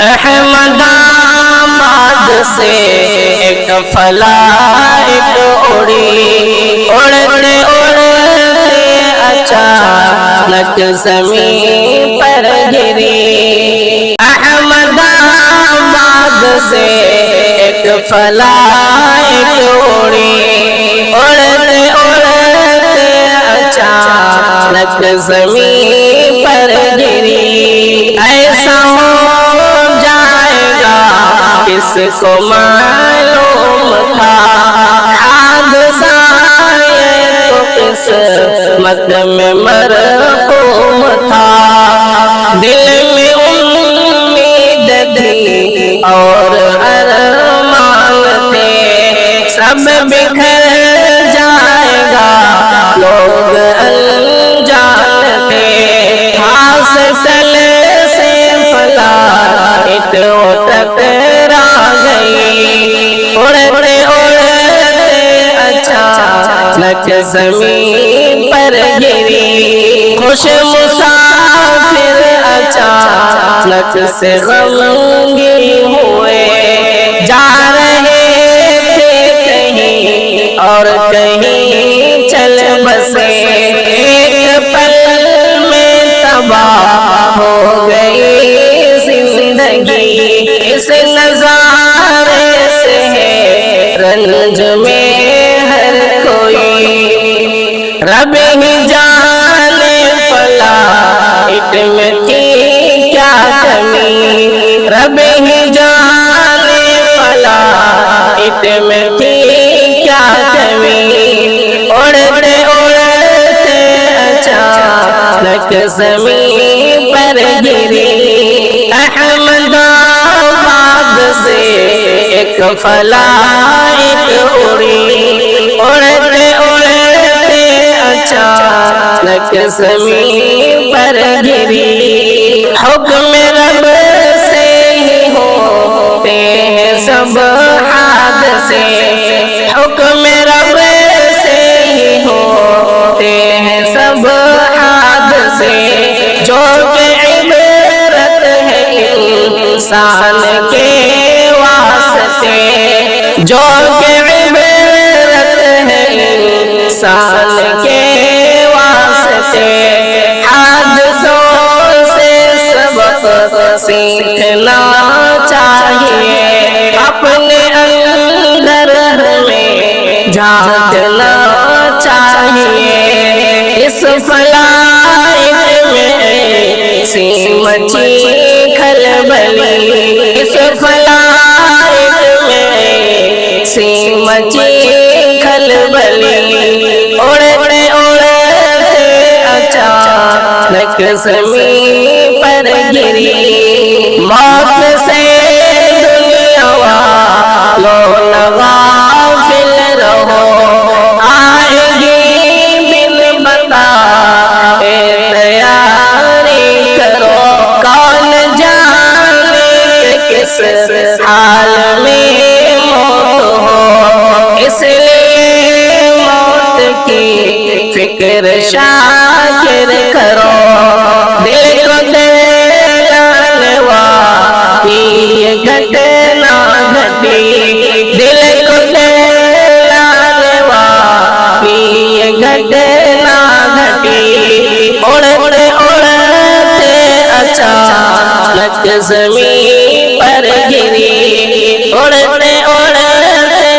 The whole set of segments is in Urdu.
احمد آباد سے ایک فلائٹ اڑی، اڑتے اڑتے اچانک زمین پر گری۔ احمد آباد سے ایک فلائٹ اڑی، اڑتے اڑتے اچانک زمین پر گری۔ ایسا کس کو معلوم تھا حادثہ یہ تو قسمت میں مرقوم تھا۔ دل میں امید تھی اور ارمان تھے، سب بکھر جائے گا لوگ انجان تھے۔ ہاسپٹل سے فلائٹ ٹکرا گئی، اڑتے اڑتے اچانک زمین پر گری۔ خوش مسافر اچانک سے غمگین ہوئے، جا رہے تھے کہیں اور کہیں چل بسے، ایک پل میں تباہ ہو گئی زندگی۔ اس نظارے سے ہے رنج میں ہر کوئی، رب ہی جانے فلائٹ میں تھی کیا کمی، رب ہی جانے فلائٹ میں تھی کیا کمی۔ اڑتے اڑتے اچانک زمین پر گری۔ احمد آباد سے ایک فلائٹ اڑی، اڑتے اڑتے اچانک زمین پر گری۔ حکم رب سے ہی ہوتے ہیں سب حادثے، حکم رب سے ہی ہوتے ہیں سب حادثے، جو کہ عبرت ہے انسان کے واسطے، جو کہ عبرت ہے انسان کے واسطے۔ حادثوں سے سبق سیکھنا چاہیے، اپنے اندر میں جھانکنا چاہیے۔ اس فلائٹ میں مچھی کھلبلی، اس فلائٹ میں مچھی کھلبلی، اڑتے اڑتے اچانک زمین پر گری۔ موت سے دنیا والوں غافل رہو، آئے گی بن بتائے تیاری کرو، کون جانے کس حال میں موت ہو، اس لیے موت کی فکر شاکر کرو۔ دل کو دلانے والی یہ گھٹنا گھٹی، دل کو دلانے والی یہ گھٹنا گھٹی، اڑتے اڑتے اچانک زمین پر گری، اڑتے اڑتے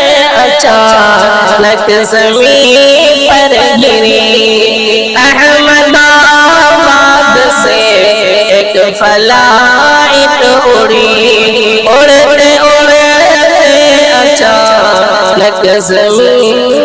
اچانک زمین پر گری۔ احمد آباد سے ایک فلائٹ اڑی، اڑتے اڑتے اچانک زمین